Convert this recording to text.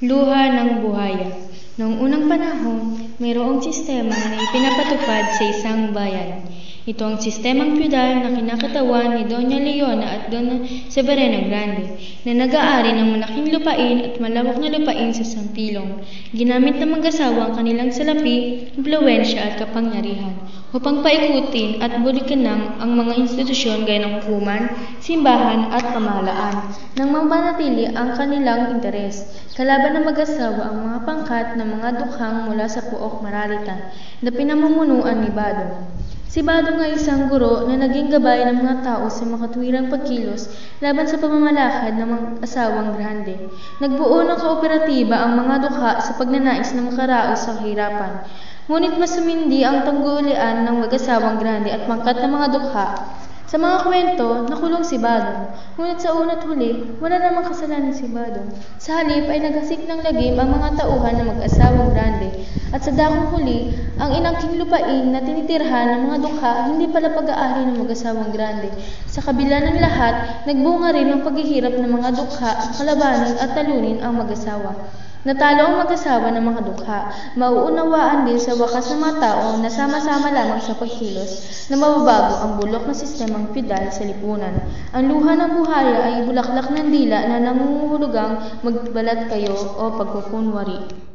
Luha ng buhaya. Noong unang panahon, mayroong sistema na ipinapatupad sa isang bayan. Ito ang sistemang feudal na kinakatawan ni Doña Leona at Don Severino Grande na nag-aari ng malaking lupain at malawak na lupain sa Sampilong. Ginamit ng mag-asawa ang kanilang salapi, impluwensya at kapangyarihan upang paikutin at bulikinang ang mga institusyon gaya ng hukuman, simbahan at pamahalaan nang mapanatili ang kanilang interes. Kalaban ng mag-asawa ang mga pangkat ng mga dukhang mula sa Puok Maralitan na pinamumunuan ni Badong. Si Badong ay isang guro na naging gabay ng mga tao sa makatwirang pagkilos laban sa pamamalakad ng mga asawang Grande. Nagbuo ng kooperatiba ang mga dukha sa pagnanais na makaraos sa kahirapan. Ngunit mas sumindi ang tanggulian ng mag-asawang Grande at pangkat ng mga dukha. Sa mga kwento, nakulong si Badong. Ngunit sa una't huli, wala namang kasalanan si Badong. Sa halip ay naghasik ng lagim ang mga tauhan ng mag-asawang Grande. At sa dakong huli, ang inangking lupain na tinitirhan ng mga dukha hindi pala pag-aari ng mag-asawang Grande. Sa kabila ng lahat, nagbunga rin ang paghihirap ng mga dukha, kalabanin at talunin ang mag-asawa. Natalo ang mag-asawa ng mga dukha. Mauunawaan din sa wakas ng mga tao na sama-sama lamang sa pagkilos na mababago ang bulok na sistemang feudal sa lipunan. Ang luha ng buhaya ay bulaklak ng dila na nangunguhulugang magbalat kayo o pagkukunwari.